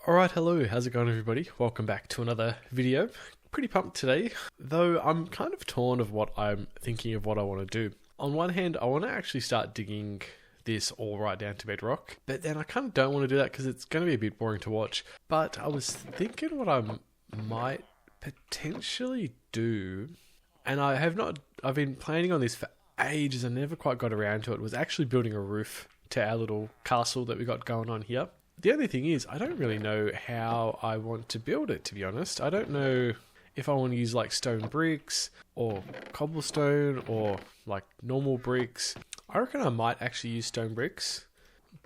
Alright, hello, how's it going everybody? Welcome back to another video. Pretty pumped today, though I'm kind of torn of what I'm thinking of what I want to do. On one hand, I want to actually start digging this all right down to bedrock, but then I kind of don't want to do that because it's going to be a bit boring to watch. But I was thinking what I might potentially do, and I've been planning on this for ages and never quite got around to it, was actually building a roof to our little castle that we got going on here. The only thing is, I don't really know how I want to build it, to be honest. I don't know if I want to use like stone bricks or cobblestone or like normal bricks. I reckon I might actually use stone bricks.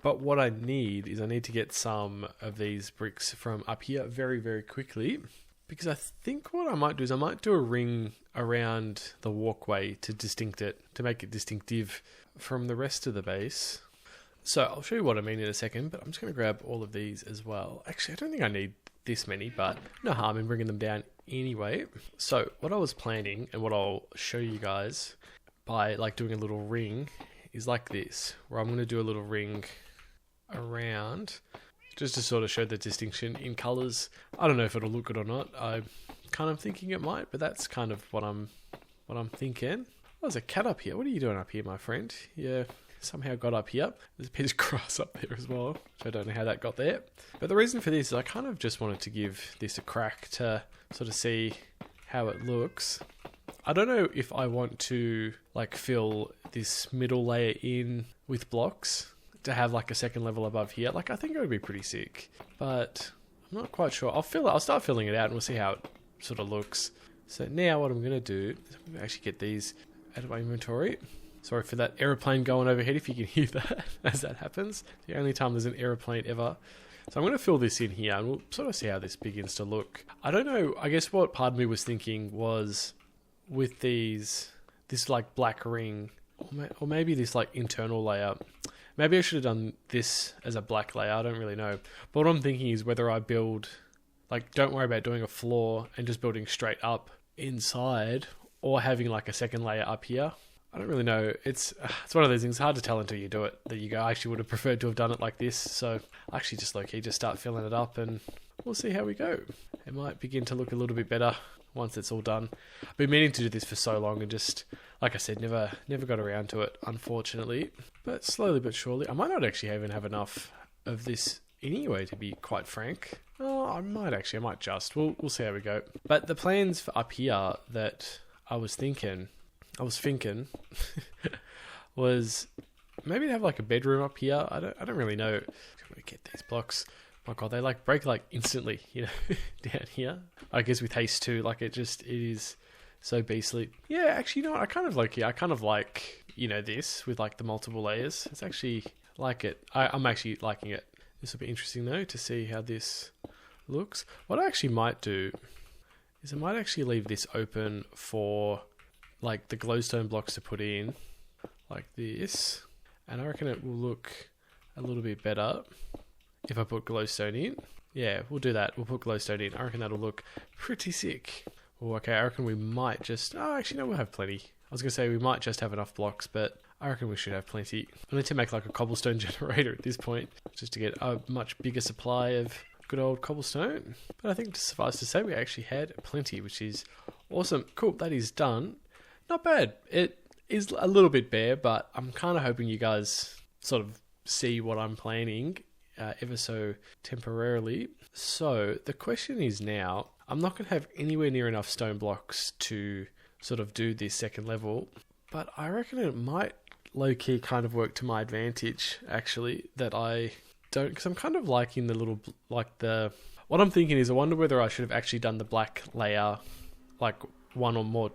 But what I need to get some of these bricks from up here very, very quickly. Because I think what I might do is I might do a ring around the walkway to make it distinctive from the rest of the base. So I'll show you what I mean in a second, but I'm just going to grab all of these as well. Actually, I don't think I need this many, but no harm in bringing them down anyway. So what I was planning and what I'll show you guys by like doing a little ring is like this, where I'm going to do a little ring around just to sort of show the distinction in colors. I don't know if it'll look good or not. I'm kind of thinking it might, but that's kind of what I'm thinking. Oh, there's a cat up here. What are you doing up here, my friend? Yeah. Somehow got up here. There's a bit of grass up there as well, which I don't know how that got there. But the reason for this is I kind of just wanted to give this a crack to sort of see how it looks. I don't know if I want to like fill this middle layer in with blocks to have like a second level above here. Like I think it would be pretty sick, but I'm not quite sure. I'll start filling it out and we'll see how it sort of looks. So now what I'm going to do is I'm going to actually get these out of my inventory. Sorry for that aeroplane going overhead if you can hear that as that happens. The only time there's an aeroplane ever. So I'm going to fill this in here and we'll sort of see how this begins to look. I don't know, I guess what part of me was thinking was with this like black ring, or maybe this like internal layer. Maybe I should have done this as a black layer, I don't really know. But what I'm thinking is whether I build, like don't worry about doing a floor and just building straight up inside, or having like a second layer up here. I don't really know. It's one of those things, hard to tell until you do it, that you go, I actually would have preferred to have done it like this. So I actually just low-key just start filling it up and we'll see how we go. It might begin to look a little bit better once it's all done. I've been meaning to do this for so long and just, like I said, never got around to it, unfortunately. But slowly but surely, I might not actually even have enough of this anyway, to be quite frank. Oh, I might just. We'll see how we go. But the plans for up here that I was thinking was maybe to have like a bedroom up here. I don't really know. I'm gonna get these blocks. My God, they like break like instantly, down here. I guess with haste too, like it is so beastly. Yeah, actually, you know what? I kind of like this with like the multiple layers. It's actually like it. I'm actually liking it. This will be interesting though to see how this looks. What I actually might do is I might actually leave this open for like the glowstone blocks to put in like this, and I reckon it will look a little bit better if I put glowstone in. Yeah, we'll do that. We'll put glowstone in. I reckon that'll look pretty sick. Oh, okay, I reckon we might just... Oh, actually, no, we'll have plenty. I was going to say we might just have enough blocks, but I reckon we should have plenty. I need to make like a cobblestone generator at this point, just to get a much bigger supply of good old cobblestone. But I think to suffice to say, we actually had plenty, which is awesome. Cool, that is done. Not bad. It is a little bit bare, but I'm kind of hoping you guys sort of see what I'm planning ever so temporarily. So the question is now, I'm not going to have anywhere near enough stone blocks to sort of do this second level, but I reckon it might low-key kind of work to my advantage, actually, that I don't, because I'm kind of liking the little, what I'm thinking is I wonder whether I should have actually done the black layer, like one or more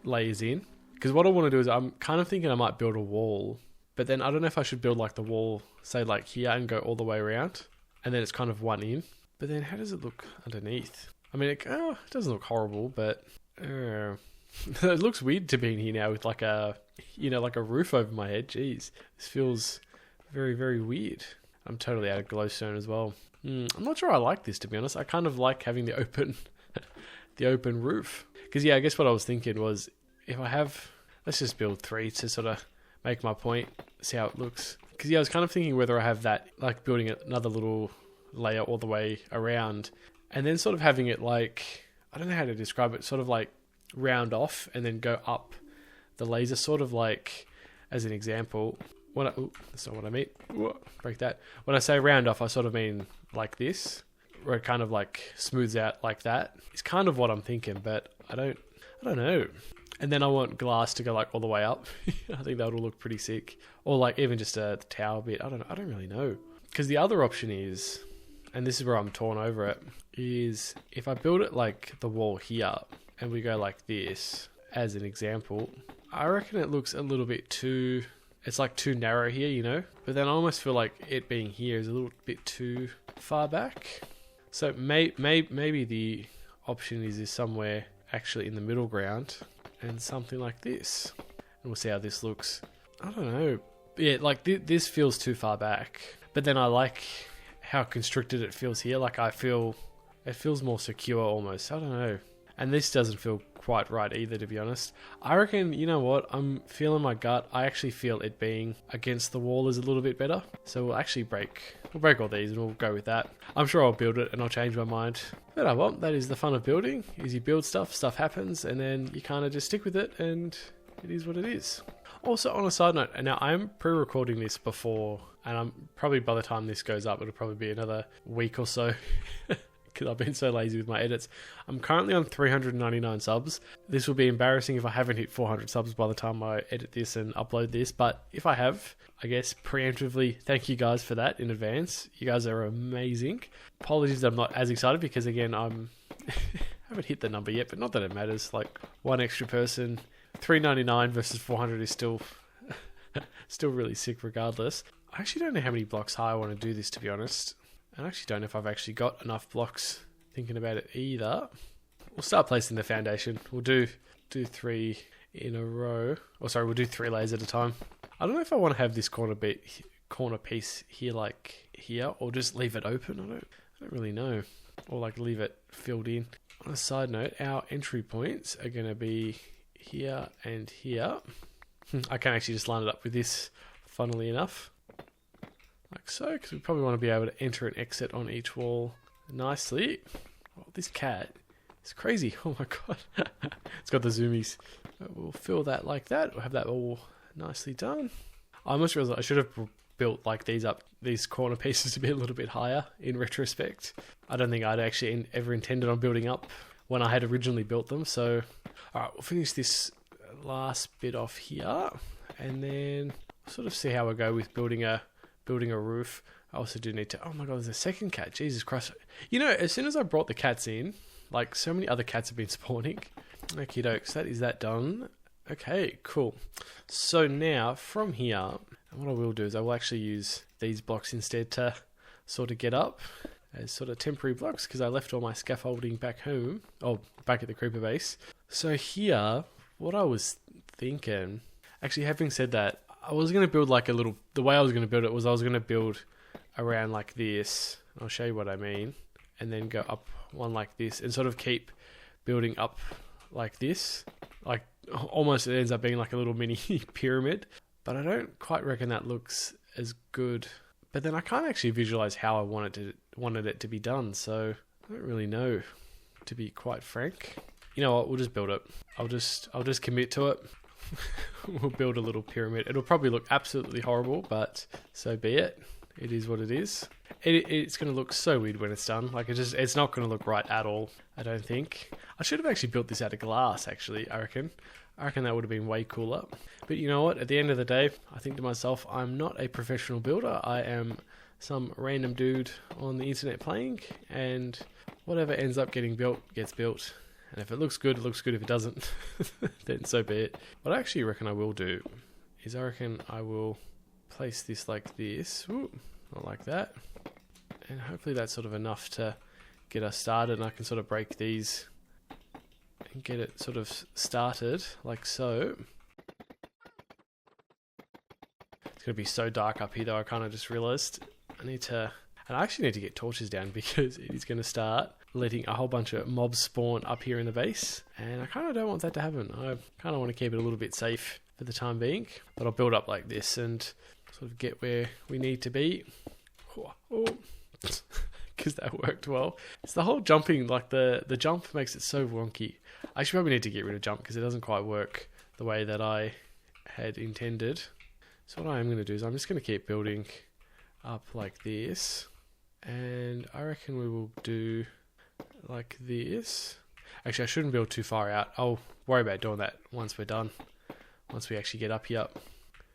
layers in, because what I want to do is I'm kind of thinking I might build a wall, but then I don't know if I should build like the wall, say like here, and go all the way around, and then it's kind of one in. But then how does it look underneath? I mean, it doesn't look horrible, but it looks weird to be in here now with like a roof over my head. Jeez, this feels very, very weird. I'm totally out of glowstone as well. I'm not sure I like this, to be honest. I kind of like having the open roof. Because, yeah, I guess what I was thinking was, if I have... Let's just build 3 to sort of make my point, see how it looks. Because, yeah, I was kind of thinking whether I have that, like building another little layer all the way around, and then sort of having it like, I don't know how to describe it, sort of like round off and then go up the laser, sort of like, as an example, that's not what I mean. Break that. When I say round off, I sort of mean like this, where it kind of like smooths out like that. It's kind of what I'm thinking, but I don't know. And then I want glass to go like all the way up. I think that would look pretty sick. Or like even just a tower bit. I don't really know. Because the other option is, and this is where I'm torn over it, is if I build it like the wall here and we go like this as an example, I reckon it looks a little bit too, it's like too narrow here, you know? But then I almost feel like it being here is a little bit too far back. So maybe the option is somewhere actually in the middle ground and something like this. And we'll see how this looks. I don't know. Yeah, like this feels too far back. But then I like how constricted it feels here. Like I feel, it feels more secure almost. I don't know. And this doesn't feel quite right either, to be honest. I reckon, you know what, I'm feeling my gut. I actually feel it being against the wall is a little bit better. So we'll actually break all these and we'll go with that. I'm sure I'll build it and I'll change my mind. But well, that is the fun of building, is you build stuff happens, and then you kind of just stick with it, and it is what it is. Also, on a side note, and now I'm pre-recording this before, and I'm probably by the time this goes up, it'll probably be another week or so. Because I've been so lazy with my edits. I'm currently on 399 subs. This will be embarrassing if I haven't hit 400 subs by the time I edit this and upload this. But if I have, I guess preemptively, thank you guys for that in advance. You guys are amazing. Apologies that I'm not as excited because, again, I haven't hit the number yet, but not that it matters. Like, one extra person, 399 versus 400 is still really sick regardless. I actually don't know how many blocks high I want to do this, to be honest. I actually don't know if I've actually got enough blocks, thinking about it either. We'll start placing the foundation. We'll do 3 in a row. Or sorry, we'll do 3 layers at a time. I don't know if I want to have this corner piece here like here, or just leave it open. I don't really know. Or like leave it filled in. On a side note, our entry points are going to be here and here. I can actually just line it up with this, funnily enough. Like so, because we probably want to be able to enter and exit on each wall nicely. Oh, this cat is crazy. Oh my god. It's got the zoomies. We'll fill that like that. We'll have that all nicely done. I almost realized I should have built like these corner pieces to be a little bit higher in retrospect. I don't think I'd actually ever intended on building up when I had originally built them. So, alright, we'll finish this last bit off here. And then sort of see how we go with building a roof. I also do need to, oh my god, there's a second cat. Jesus Christ. You know, as soon as I brought the cats in, like so many other cats have been spawning. Okie dokes, that is that done. Okay, cool. So now from here, what I will do is I will actually use these blocks instead to sort of get up as sort of temporary blocks, because I left all my scaffolding back home, back at the creeper base. So here, what I was thinking, actually having said that, I was going to build like the way I was going to build it was I was going to build around like this. I'll show you what I mean. And then go up one like this and sort of keep building up like this. Like almost it ends up being like a little mini pyramid. But I don't quite reckon that looks as good. But then I can't actually visualize how I wanted it to be done. So I don't really know, to be quite frank. You know what? We'll just build it. I'll just commit to it. We'll build a little pyramid. It'll probably look absolutely horrible, but so be it. It is what it is. It's going to look so weird when it's done. Like it's not going to look right at all, I don't think. I should have actually built this out of glass, actually, I reckon. I reckon that would have been way cooler. But you know what? At the end of the day, I think to myself, I'm not a professional builder. I am some random dude on the internet playing, and whatever ends up getting built, gets built. And if it looks good, it looks good. If it doesn't, then so be it. What I actually reckon I will do is I reckon I will place this like this. Ooh, not like that. And hopefully that's sort of enough to get us started. And I can sort of break these and get it sort of started like so. It's going to be so dark up here though. I kind of just realized I actually need to get torches down because it is going to start letting a whole bunch of mobs spawn up here in the base, and I kind of don't want that to happen. I kind of want to keep it a little bit safe for the time being, but I'll build up like this and sort of get where we need to be. Oh, because that worked well. It's the whole jumping, like the jump makes it so wonky. I should probably need to get rid of jump because it doesn't quite work the way that I had intended. So what I am going to do is I'm just going to keep building up like this. And I reckon we will do like this. Actually, I shouldn't build too far out. I'll worry about doing that once we're done. Once we actually get up here.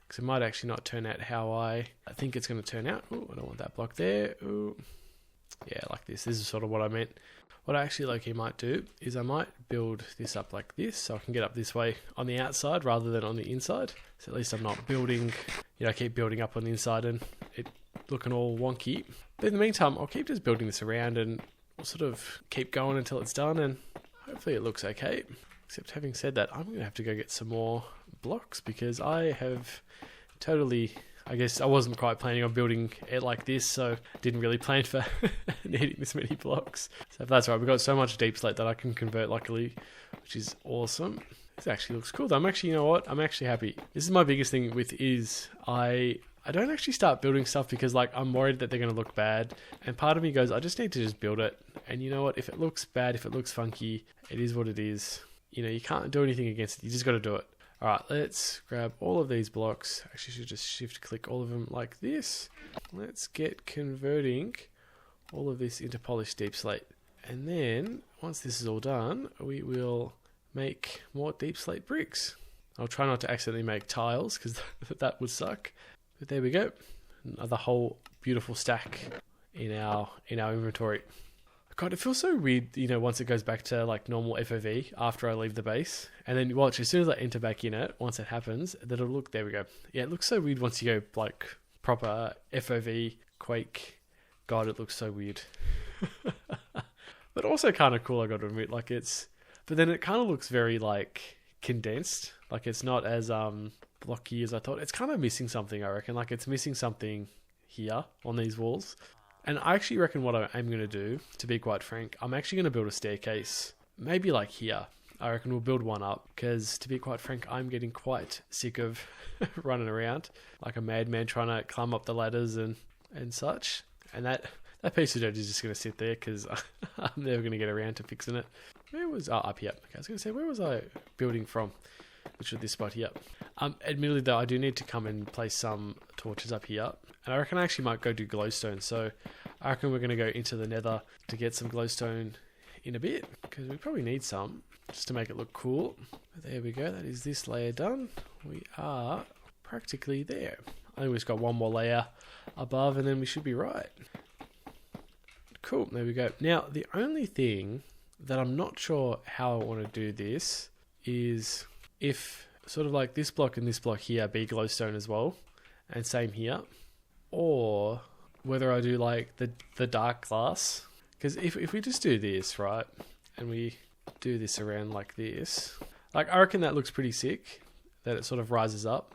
Because it might actually not turn out how I think it's going to turn out. Ooh, I don't want that block there. Ooh. Yeah, like this. This is sort of what I meant. What I actually like might do is I might build this up like this so I can get up this way on the outside rather than on the inside. So at least I'm not building, I keep building up on the inside and it looking all wonky. But in the meantime, I'll keep just building this around and we'll sort of keep going until it's done and hopefully it looks okay. Except having said that, I'm going to have to go get some more blocks because I have totally... I guess I wasn't quite planning on building it like this, so didn't really plan for needing this many blocks. So if that's right, we've got so much deep slate that I can convert luckily, which is awesome. This actually looks cool though. I'm actually, I'm actually happy. This is my biggest thing with is I don't actually start building stuff because like I'm worried that they're going to look bad. And part of me goes, I just need to just build it. And you know what? If it looks bad, if it looks funky, it is what it is. You can't do anything against it. You just got to do it. Alright, let's grab all of these blocks. Actually, should just shift click all of them like this. Let's get converting all of this into polished deep slate. And then, once this is all done, we will make more deep slate bricks. I'll try not to accidentally make tiles, because that would suck. But there we go. Another whole beautiful stack in our inventory. God, it feels so weird, once it goes back to like normal FOV after I leave the base. And then watch, as soon as I enter back in it, once it happens, that'll look, there we go. Yeah, it looks so weird once you go like proper FOV Quake. God, it looks so weird. But also kind of cool, I got to admit. But then it kind of looks very like condensed. Like it's not as blocky as I thought. It's kind of missing something, I reckon. Like it's missing something here on these walls. And I actually reckon what I'm going to do, to be quite frank, I'm actually going to build a staircase. Maybe like here. I reckon we'll build one up. Because to be quite frank, I'm getting quite sick of running around like a madman trying to climb up the ladders and such. And that piece of dirt is just going to sit there because I'm never going to get around to fixing it. Up here. Okay, I was going to say, where was I building from? Which was this spot here. Admittedly though, I do need to come and place some torches up here. And I reckon I actually might go do glowstone. So I reckon we're going to go into the nether to get some glowstone in a bit. Because we probably need some just to make it look cool. But there we go. That is this layer done. We are practically there. I think we've just got one more layer above and then we should be right. Cool. There we go. Now, the only thing that I'm not sure how I want to do this is if sort of like this block and this block here be glowstone as well. And same here. Or whether I do like the dark glass. Because if we just do this, right, and we do this around like this, like I reckon that looks pretty sick, that it sort of rises up.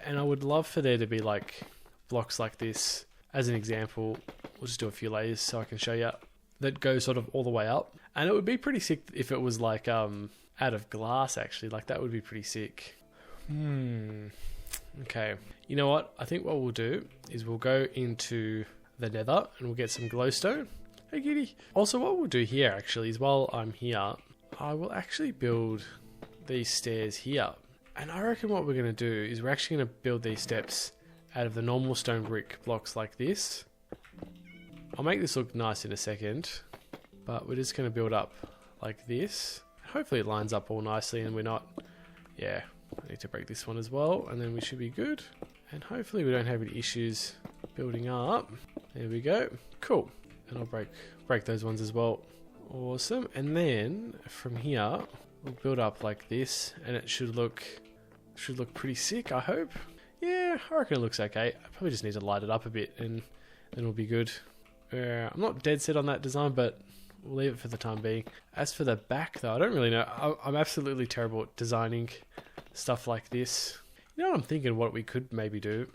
And I would love for there to be like blocks like this. As an example, we'll just do a few layers so I can show you, that go sort of all the way up. And it would be pretty sick if it was like out of glass actually, like that would be pretty sick. Okay, you know what? I think what we'll do is we'll go into the nether and we'll get some glowstone. Hey, kitty. Also, what we'll do here actually is while I'm here, I will actually build these stairs here. And I reckon what we're going to do is we're actually going to build these steps out of the normal stone brick blocks like this. I'll make this look nice in a second, but we're just going to build up like this. Hopefully it lines up all nicely and we're not... Yeah, I need to break this one as well, and then we should be good. And hopefully we don't have any issues building up. There we go. Cool. And I'll break those ones as well. Awesome. And then from here, we'll build up like this, and it should look pretty sick, I hope. Yeah, I reckon it looks okay. I probably just need to light it up a bit, and then it'll be good. I'm not dead set on that design, but we'll leave it for the time being. As for the back, though, I don't really know. I'm absolutely terrible at designing stuff like this. You know what I'm thinking, what we could maybe do,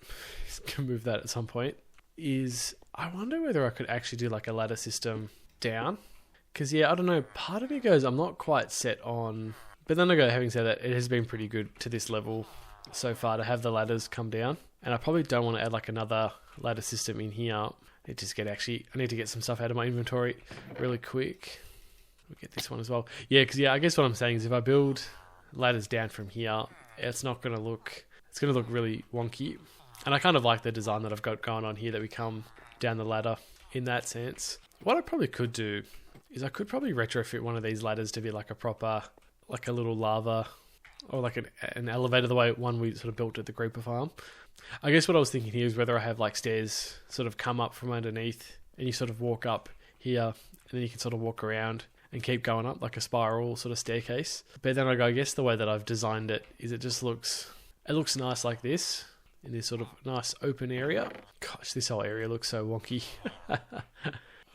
can move that at some point, is I wonder whether I could actually do like a ladder system down. Because, yeah, I don't know, part of me goes, I'm not quite set on... But then I go, having said that, it has been pretty good to this level so far to have the ladders come down. And I probably don't want to add like another ladder system in here. I need to get some stuff out of my inventory really quick. We'll get this one as well. Yeah, because I guess what I'm saying is if I build ladders down from here, it's going to look really wonky. And I kind of like the design that I've got going on here, that we come down the ladder in that sense. What I probably could do is I could probably retrofit one of these ladders to be like a proper, like a little lava, or like an elevator, the way one we sort of built at the Creeper farm. I guess what I was thinking here is whether I have like stairs sort of come up from underneath, and you sort of walk up here, and then you can sort of walk around and keep going up like a spiral sort of staircase. But then I guess the way that I've designed it is it looks nice like this, in this sort of nice open area. Gosh, this whole area looks so wonky.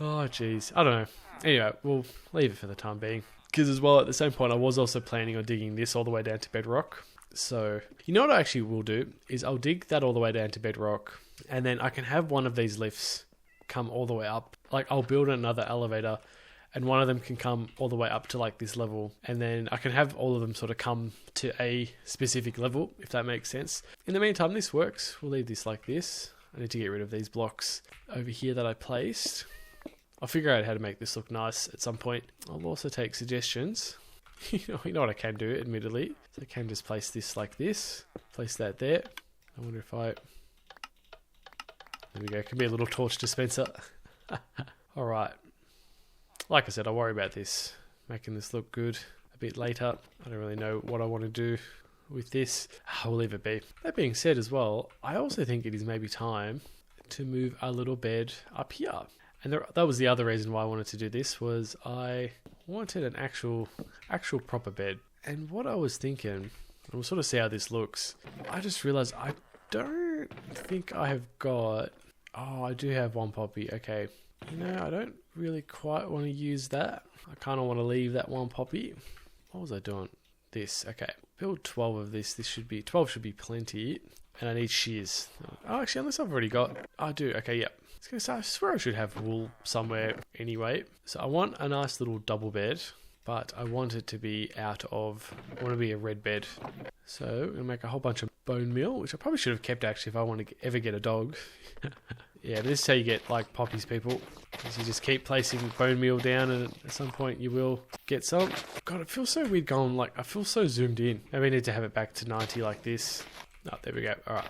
Oh, jeez. I don't know. Anyway, we'll leave it for the time being. Because as well, at the same point, I was also planning on digging this all the way down to bedrock. So, you know what I actually will do is I'll dig that all the way down to bedrock, and then I can have one of these lifts come all the way up. Like, I'll build another elevator, and one of them can come all the way up to like this level, and then I can have all of them sort of come to a specific level, if that makes sense. In the meantime, this works. We'll leave this like this. I need to get rid of these blocks over here that I placed. I'll figure out how to make this look nice at some point. I'll also take suggestions. You know what I can do, admittedly. So I can just place this like this. Place that there. I wonder if There we go. It can be a little torch dispenser. Alright. Like I said, I'll worry about this, making this look good a bit later. I don't really know what I want to do with this. I'll leave it be. That being said as well, I also think it is maybe time to move a little bed up here. And that was the other reason why I wanted to do this, was I wanted an actual proper bed. And what I was thinking, and we'll sort of see how this looks, I just realised I don't think I have got... Oh, I do have one poppy. Okay. I don't really quite want to use that. I kind of want to leave that one poppy. What was I doing? This. Okay. Build 12 of this. 12 should be plenty. And I need shears. Oh, actually, unless I've already got... I do. Okay, yeah. I swear I should have wool somewhere anyway. So I want a nice little double bed, but I want it to be I want it to be a red bed. So I'm going to make a whole bunch of bone meal, which I probably should have kept actually if I want to ever get a dog. Yeah, but this is how you get like poppies, people. Is you just keep placing bone meal down, and at some point you will get some. God, it feels so weird going like, I feel so zoomed in. Maybe I need to have it back to 90 like this. Oh, there we go. All right.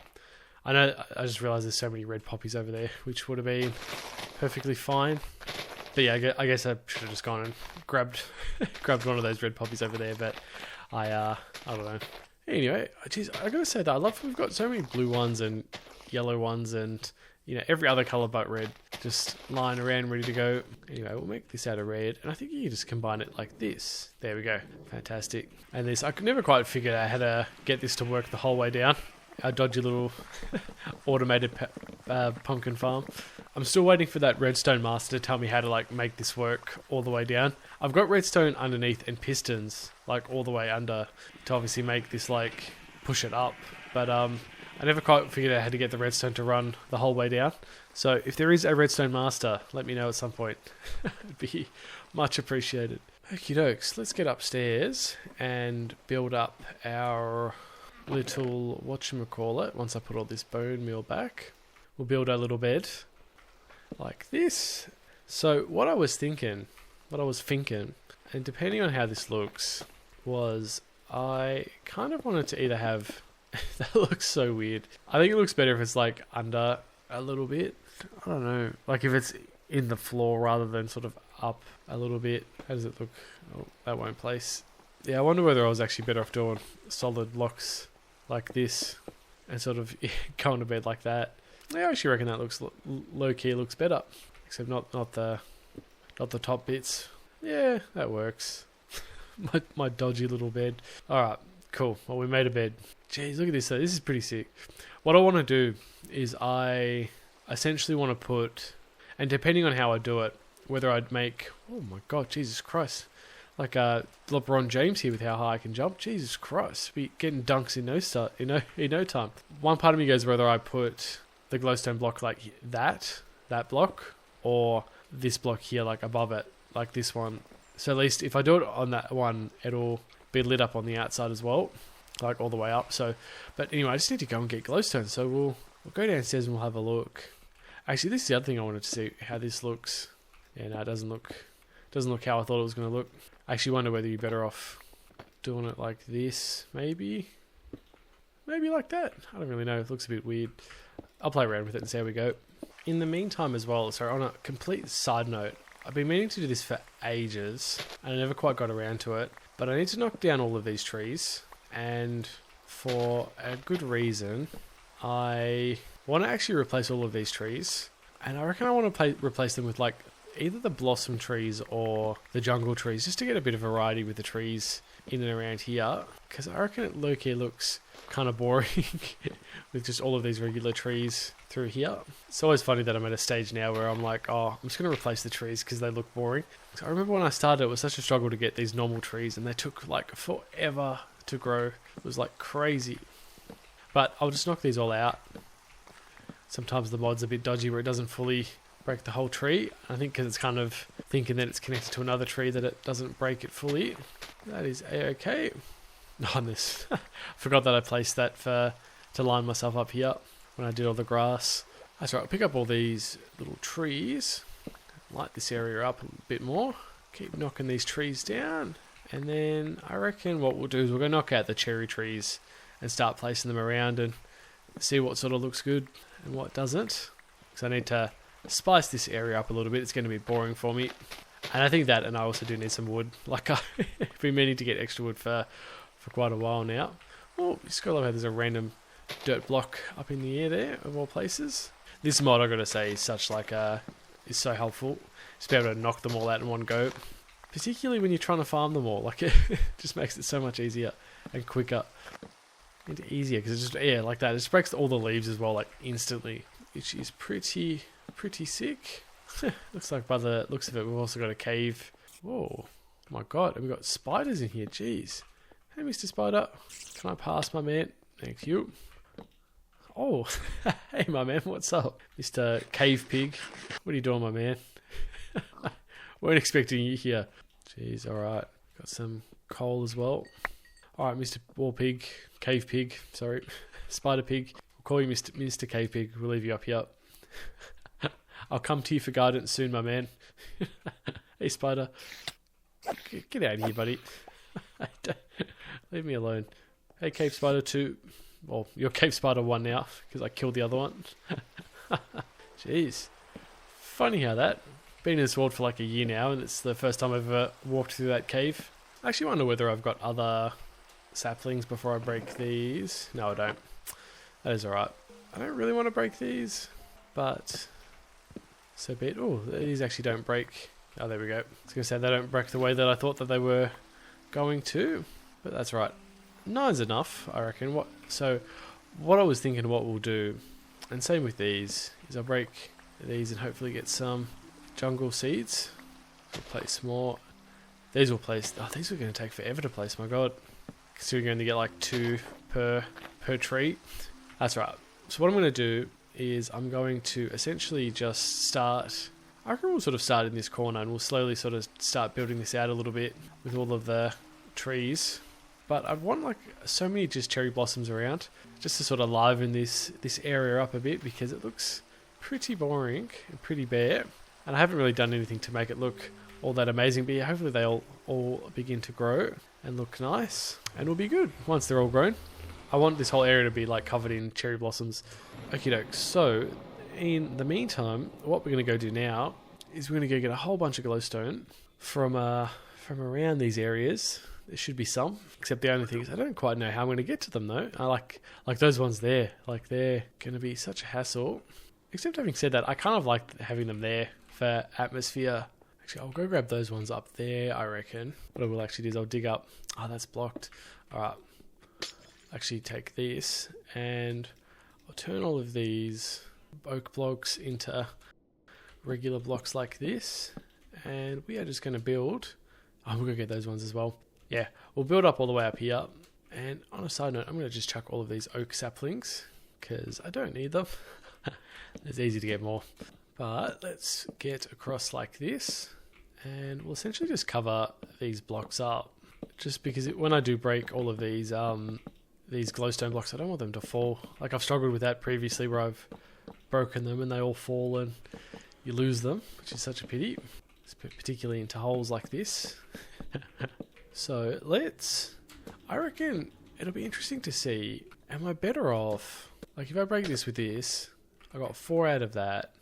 I know, I just realised there's so many red poppies over there, which would have been perfectly fine. But yeah, I guess I should have just gone and grabbed one of those red poppies over there, but I don't know. Anyway, geez, I gotta say that we've got so many blue ones and yellow ones and, every other colour but red just lying around ready to go. Anyway, we'll make this out of red, and I think you can just combine it like this. There we go. Fantastic. And this, I could never quite figure out how to get this to work the whole way down. Our dodgy little automated pumpkin farm. I'm still waiting for that redstone master to tell me how to make this work all the way down. I've got redstone underneath and pistons all the way under to obviously make this push it up. But I never quite figured out how to get the redstone to run the whole way down. So if there is a redstone master, let me know at some point. It'd be much appreciated. Okie dokes, let's get upstairs and build up our little whatchamacallit. Once I put all this bone meal back, we'll build our little bed like this. So what I was thinking, and depending on how this looks, was I kind of wanted to either have that looks so weird. I think it looks better if it's under a little bit. I don't know, if it's in the floor rather than sort of up a little bit. How does it look? Oh, that won't place. Yeah, I wonder whether I was actually better off doing solid blocks like this and sort of going to bed like that. I actually reckon that looks low key looks better, except not the top bits. Yeah, that works. my dodgy little bed. All right, cool. Well, we made a bed. Jeez, look at this. This is pretty sick. What I want to do is I essentially want to put, and depending on how I do it, whether I'd make. Oh my God, Jesus Christ. LeBron James here with how high I can jump. Jesus Christ, be getting dunks in no time. One part of me goes whether I put the glowstone block like that block, or this block here above it, like this one. So at least if I do it on that one, it'll be lit up on the outside as well, all the way up. So, but anyway, I just need to go and get glowstone. So we'll go downstairs and we'll have a look. Actually, this is the other thing I wanted to see how this looks. Yeah, no, it doesn't look how I thought it was going to look. I actually wonder whether you're better off doing it like this, maybe like that. I don't really know. It looks a bit weird. I'll play around with it and see how we go. In the meantime as well, so on a complete side note, I've been meaning to do this for ages and I never quite got around to it, but I need to knock down all of these trees, and for a good reason. I want to actually replace all of these trees, and I reckon I want to replace them with like either the blossom trees or the jungle trees, just to get a bit of variety with the trees in and around here, because I reckon it low-key looks kind of boring with just all of these regular trees through here. It's always funny that I'm at a stage now where I'm like, oh, I'm just going to replace the trees because they look boring. So I remember when I started, it was such a struggle to get these normal trees, and they took like forever to grow. It was like crazy. But I'll just knock these all out. Sometimes the mod's a bit dodgy where it doesn't fully break the whole tree. I think because it's kind of thinking that it's connected to another tree that it doesn't break it fully. That is a-okay. On this, I forgot that I placed that to line myself up here when I did all the grass. That's right, I'll pick up all these little trees, light this area up a bit more, keep knocking these trees down, and then I reckon what we'll do is we're going to knock out the cherry trees and start placing them around and see what sort of looks good and what doesn't, because I need to spice this area up a little bit. It's going to be boring for me, and I think that, and I also do need some wood. Like I've been meaning to get extra wood for quite a while now. Oh, you just got to love how there's a random dirt block up in the air there of all places. This mod, I gotta say, is such like is so helpful. Just be able to knock them all out in one go, particularly when you're trying to farm them all. Like it just makes it so much easier and quicker and easier, because it just, yeah, like that. It just breaks all the leaves as well, like instantly, which is pretty sick. Looks like by the looks of it, we've also got a cave. Whoa, my god, and we've got spiders in here. Jeez. Hey, Mr. Spider, can I pass, my man? Thank you. Oh, hey, my man, what's up? Mr. Cave Pig, what are you doing, my man? Weren't expecting you here. Jeez, alright. Got some coal as well. Alright, Mr. Wall Pig, Cave Pig, sorry. Spider Pig. We'll call you Mr. Cave Pig. We'll leave you up here. I'll come to you for guidance soon, my man. Hey, Spider. Get out of here, buddy. Leave me alone. Hey, Cave Spider 2. Well, you're Cave Spider 1 now, because I killed the other one. Jeez. Funny how that. Been in this world for like a year now, and it's the first time I've ever walked through that cave. I actually wonder whether I've got other saplings before I break these. No, I don't. That is alright. I don't really want to break these, but so be it. Oh, these actually don't break. Oh, there we go. I was going to say they don't break the way that I thought that they were going to, but that's right. 9's enough, I reckon. So what I was thinking what we'll do, and same with these, is I'll break these and hopefully get some jungle seeds. We'll place more. These will place. Oh, these are going to take forever to place, my god. Considering you're going to get like 2 per tree. That's right. So what I'm going to do is I'm going to essentially just start. I reckon we'll sort of start in this corner and we'll slowly sort of start building this out a little bit with all of the trees. But I'd want like so many just cherry blossoms around just to sort of liven this area up a bit, because it looks pretty boring and pretty bare. And I haven't really done anything to make it look all that amazing, but yeah, hopefully they all begin to grow and look nice, and it'll be good once they're all grown. I want this whole area to be like covered in cherry blossoms. Okie doke. So in the meantime, what we're going to go do now is we're going to go get a whole bunch of glowstone from around these areas. There should be some, except the only thing is I don't quite know how I'm going to get to them though. I like those ones there. Like they're going to be such a hassle. Except having said that, I kind of like having them there for atmosphere. Actually, I'll go grab those ones up there, I reckon. What I will actually do is I'll dig up. Oh, that's blocked. Alright. Actually take this and I'll turn all of these oak blocks into regular blocks like this. And we are just going to build. Oh, we'll go get those ones as well. Yeah, we'll build up all the way up here. And on a side note, I'm going to just chuck all of these oak saplings because I don't need them. It's easy to get more. But let's get across like this. And we'll essentially just cover these blocks up. Just because when I do break all of these glowstone blocks, I don't want them to fall. Like I've struggled with that previously where I've broken them and they all fall and you lose them, which is such a pity, particularly into holes like this. So I reckon it'll be interesting to see, am I better off, like if I break this with this, I got 4 out of that,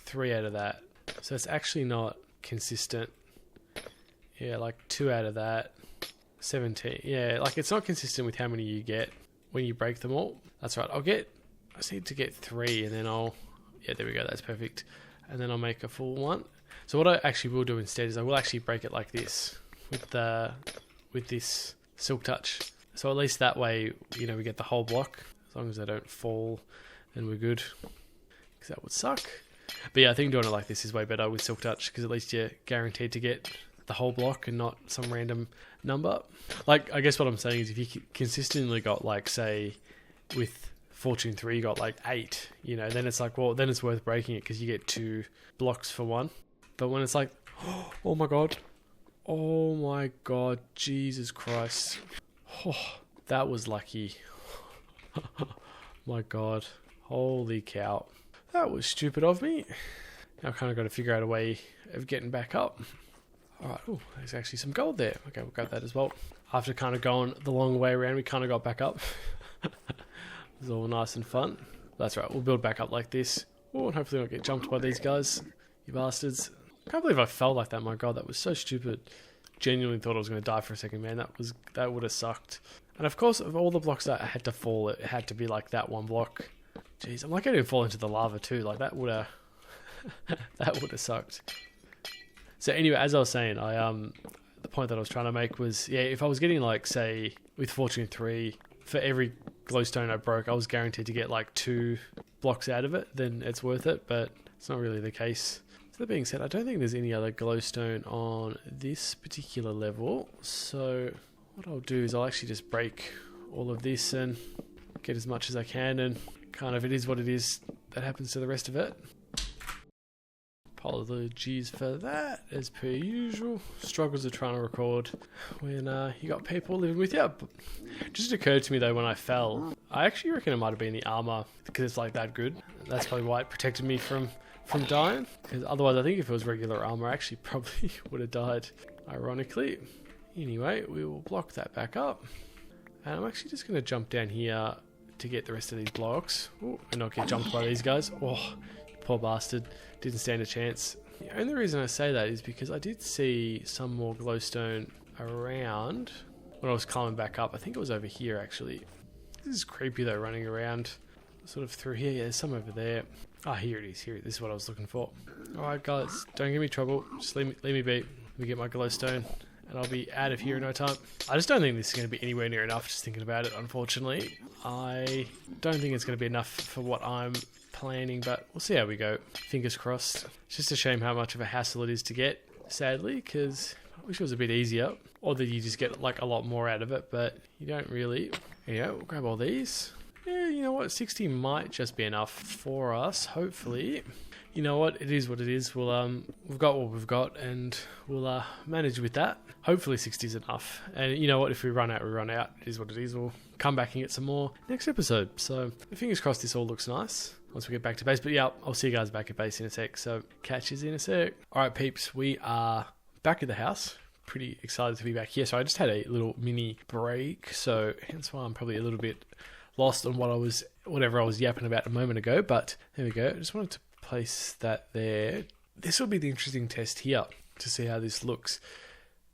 3 out of that, so it's actually not consistent. Yeah, like 2 out of that, 17. Yeah, like it's not consistent with how many you get when you break them all. That's right. I just need to get 3 and then yeah, there we go. That's perfect. And then I'll make a full one. So what I actually will do instead is I will actually break it like this with this silk touch. So at least that way, you know, we get the whole block. As long as they don't fall, then we're good. Because that would suck. But yeah, I think doing it like this is way better with silk touch because at least you're guaranteed to get the whole block and not some random number. Like, I guess what I'm saying is if you consistently got, like, say, with Fortune 3 you got like 8, you know, then it's like, well, then it's worth breaking it because you get 2 blocks for 1. But when it's like, oh my god, Jesus Christ, that was lucky. My god, holy cow, that was stupid of me. Now I've kind of got to figure out a way of getting back up. Alright, there's actually some gold there. Okay, we'll grab that as well. After kind of going the long way around, we kind of got back up. It was all nice and fun. That's right, we'll build back up like this. And hopefully not get jumped by these guys, you bastards. I can't believe I fell like that, my god, that was so stupid. Genuinely thought I was going to die for a second, man. That would have sucked. And of course, of all the blocks that I had to fall, it had to be like that one block. Jeez, I'm like I didn't fall into the lava too. Like that would have that would have sucked. So anyway, as I was saying, the point that I was trying to make was, yeah, if I was getting like, say, with Fortune 3, for every glowstone I broke, I was guaranteed to get like 2 blocks out of it, then it's worth it, but it's not really the case. So that being said, I don't think there's any other glowstone on this particular level, so what I'll do is I'll actually just break all of this and get as much as I can, and kind of it is what it is. That happens to the rest of it. Apologies for that, as per usual. Struggles of trying to record when you got people living with you. But it just occurred to me though when I fell, I actually reckon it might have been the armor because it's like that good. That's probably why it protected me from dying. Because otherwise, I think if it was regular armor, I actually probably would have died. Ironically. Anyway, we will block that back up, and I'm actually just going to jump down here to get the rest of these blocks. And not get jumped by these guys. Oh, poor bastard. Didn't stand a chance. The only reason I say that is because I did see some more glowstone around when I was climbing back up. I think it was over here actually. This is creepy though, running around sort of through here. Yeah, there's some over there. Ah, here it is. This is what I was looking for. Alright guys, don't give me trouble. Just leave me be. Let me get my glowstone and I'll be out of here in no time. I just don't think this is going to be anywhere near enough, just thinking about it, unfortunately. I don't think it's going to be enough for what I'm planning, but we'll see how we go. Fingers crossed. It's just a shame how much of a hassle it is to get, sadly, because I wish it was a bit easier, or that you just get like a lot more out of it, but you don't really. Yeah, we'll grab all these. Yeah, you know what, 60 might just be enough for us, hopefully. You know what, it is what it is. We'll we've got what we've got, and we'll manage with that. Hopefully 60 is enough. And you know what, if we run out, we run out. It is what it is. We'll come back and get some more next episode. So fingers crossed this all looks nice once we get back to base. But yeah, I'll see you guys back at base in a sec. So catch you in a sec. Alright peeps, we are back at the house. Pretty excited to be back here. So I just had a little mini break, so hence why I'm probably a little bit lost on whatever I was yapping about a moment ago. But there we go. I just wanted to place that there. This will be the interesting test here to see how this looks,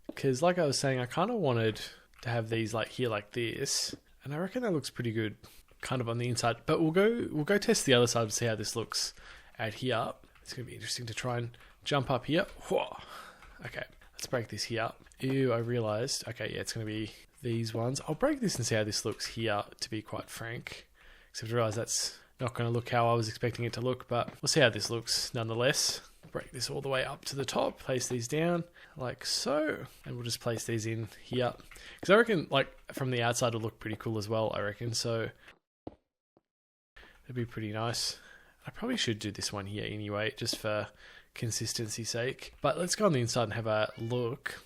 because like I was saying, I kind of wanted to have these like here like this, and I reckon that looks pretty good kind of on the inside. But we'll go test the other side to see how this looks out here. It's gonna be interesting to try and jump up here. Whoa. Okay, let's break this here. Ew, I realized. Okay, yeah, it's gonna be these ones. I'll break this and see how this looks here, to be quite frank, except I realize that's not going to look how I was expecting it to look, but we'll see how this looks nonetheless. Break this all the way up to the top, place these down like so, and we'll just place these in here, because I reckon like from the outside it'll look pretty cool as well, I reckon, so it'll be pretty nice. I probably should do this one here anyway, just for consistency's sake, but let's go on the inside and have a look.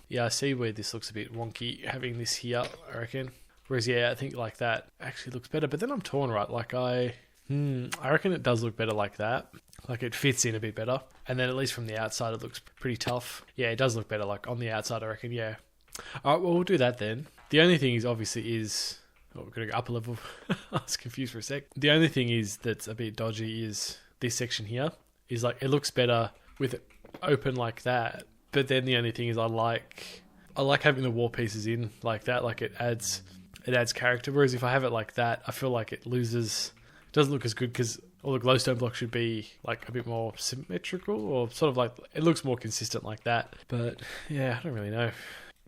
Yeah, I see where this looks a bit wonky having this here, I reckon. Whereas, yeah, I think like that actually looks better. But then I'm torn, right? Like, I I reckon it does look better like that. Like it fits in a bit better. And then at least from the outside, it looks pretty tough. Yeah, it does look better like on the outside, I reckon, yeah. All right, well, we'll do that then. The only thing is obviously is... Oh, we're going to go up a level. I was confused for a sec. The only thing is that's a bit dodgy is this section here. Is like, it looks better with it open like that. But then the only thing is I like having the wall pieces in like that. Like it adds character. Whereas if I have it like that, I feel like it loses... Doesn't look as good because all the glowstone blocks should be like a bit more symmetrical or sort of like it looks more consistent like that. But yeah, I don't really know.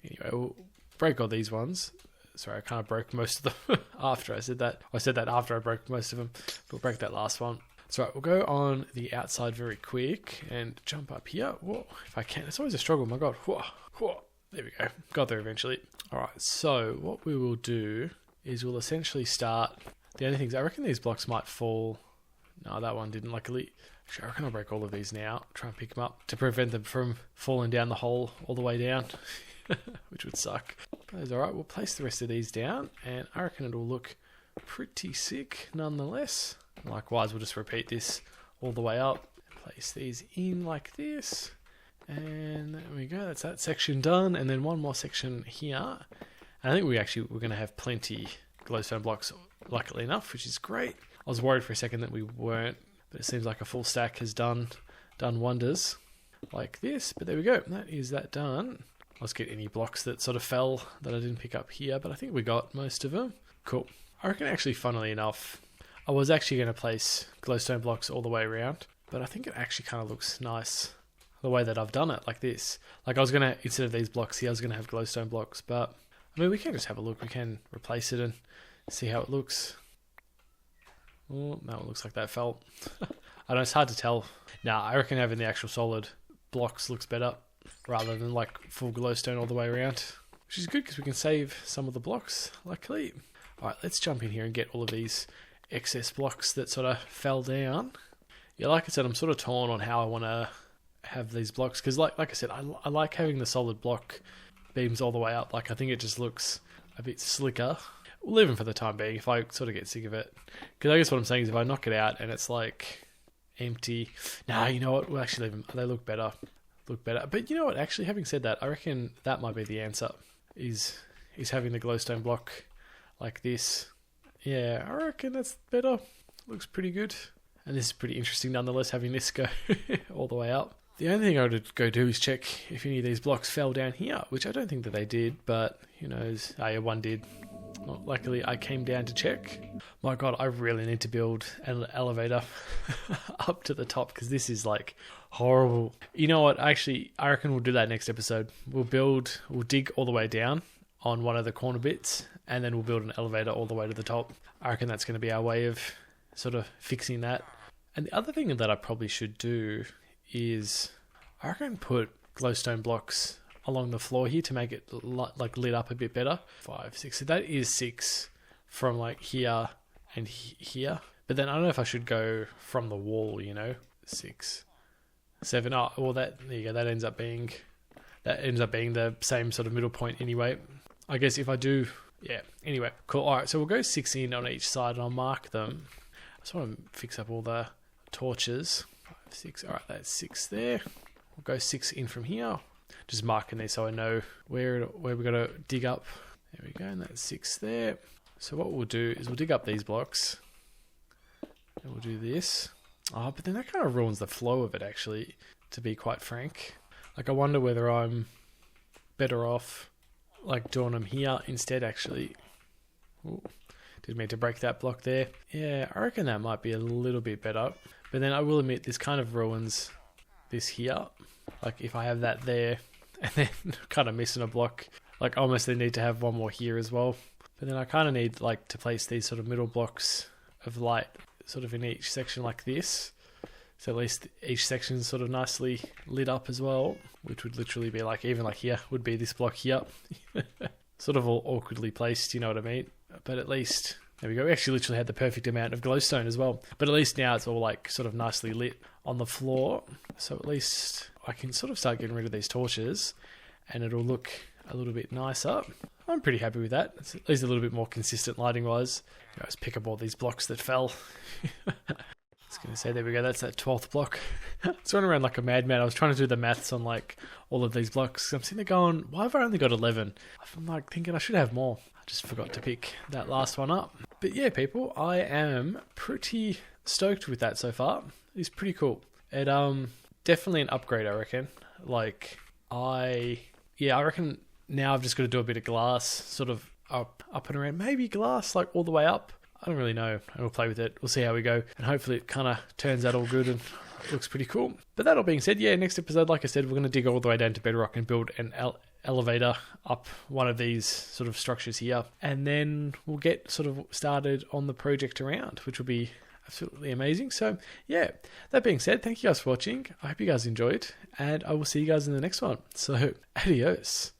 Anyway, we'll break all these ones. Sorry, I kind of broke most of them after I said that. I said that after I broke most of them. We'll break that last one. So right, we'll go on the outside very quick and jump up here. Whoa, if I can. It's always a struggle. My God. Whoa, whoa. There we go. Got there eventually. All right, so what we will do is we'll essentially start... The only things, I reckon these blocks might fall. No, that one didn't, luckily. Actually, I reckon I'll break all of these now. Try and pick them up to prevent them from falling down the hole all the way down, which would suck. But it's alright, we'll place the rest of these down, and I reckon it'll look pretty sick nonetheless. Likewise, we'll just repeat this all the way up. Place these in like this. And there we go, that's that section done. And then one more section here. And I think we're going to have plenty glowstone blocks, luckily enough, which is great. I was worried for a second that we weren't, but it seems like a full stack has done wonders like this. But there we go, that is that done. Let's get any blocks that sort of fell that I didn't pick up here, but I think we got most of them. Cool. I reckon actually, funnily enough, I was actually going to place glowstone blocks all the way around, but I think it actually kind of looks nice the way that I've done it, like this. Like I was going to, instead of these blocks here, I was going to have glowstone blocks, but I mean, we can just have a look. We can replace it and see how it looks. Oh, that one looks like that fell. I know, it's hard to tell. Nah, I reckon having the actual solid blocks looks better rather than like full glowstone all the way around, which is good because we can save some of the blocks, luckily. All right, let's jump in here and get all of these excess blocks that sort of fell down. Yeah, like I said, I'm sort of torn on how I want to have these blocks because like I said, I like having the solid block beams all the way up. Like I think it just looks a bit slicker. We'll leave them for the time being if I sort of get sick of it. Because I guess what I'm saying is if I knock it out and it's like empty... Nah, you know what? We'll actually leave them. They look better. But you know what? Actually, having said that, I reckon that might be the answer. Is having the glowstone block like this. Yeah, I reckon that's better. Looks pretty good. And this is pretty interesting nonetheless, having this go all the way up. The only thing I would go do is check if any of these blocks fell down here, which I don't think that they did, but who knows. Oh yeah, one did. Well, luckily, I came down to check. My God, I really need to build an elevator up to the top because this is like horrible. You know what? Actually, I reckon we'll do that next episode. We'll dig all the way down on one of the corner bits and then we'll build an elevator all the way to the top. I reckon that's going to be our way of sort of fixing that. And the other thing that I probably should do is I reckon put glowstone blocks along the floor here to make it like lit up a bit better. 5, 6. So that is 6 from like here and here. But then I don't know if I should go from the wall, 6, 7. Oh, well, there you go. That ends up being the same sort of middle point anyway. I guess if I do, yeah. Anyway, cool. All right, so we'll go 6 in on each side and I'll mark them. I just want to fix up all the torches. 5, 6. All right, that's 6 there. We'll go 6 in from here. Just marking these so I know where we've got to dig up. There we go, and that's 6 there. So what we'll do is we'll dig up these blocks. And we'll do this. Oh, but then that kind of ruins the flow of it, actually, to be quite frank. Like, I wonder whether I'm better off, like, doing them here instead, actually. Ooh, didn't mean to break that block there. Yeah, I reckon that might be a little bit better. But then I will admit, this kind of ruins this here. Like, if I have that there, and then kind of missing a block, like, I almost need to have one more here as well. But then I kind of need, like, to place these sort of middle blocks of light sort of in each section like this. So at least each section is sort of nicely lit up as well, which would literally be like, even like here would be this block here. Sort of all awkwardly placed, you know what I mean? But at least, there we go. We actually literally had the perfect amount of glowstone as well. But at least now it's all like sort of nicely lit on the floor. So at least I can sort of start getting rid of these torches and it'll look a little bit nicer. I'm pretty happy with that. It's at least a little bit more consistent lighting wise. Let's pick up all these blocks that fell. I was going to say, there we go, that's that 12th block. It's running around like a madman. I was trying to do the maths on like all of these blocks. I'm sitting there going, why have I only got 11? I'm like thinking I should have more. I just forgot to pick that last one up. But yeah, people, I am pretty stoked with that so far. It's pretty cool. It definitely an upgrade, I reckon. Like I reckon now I've just got to do a bit of glass sort of up and around, maybe glass like all the way up. I don't really know. We'll play with it. We'll see how we go. And hopefully it kind of turns out all good and looks pretty cool. But that all being said, yeah, next episode, like I said, we're going to dig all the way down to bedrock and build an elevator up one of these sort of structures here. And then we'll get sort of started on the project around, which will be absolutely amazing. So yeah, that being said, thank you guys for watching. I hope you guys enjoyed, and I will see you guys in the next one. So adios.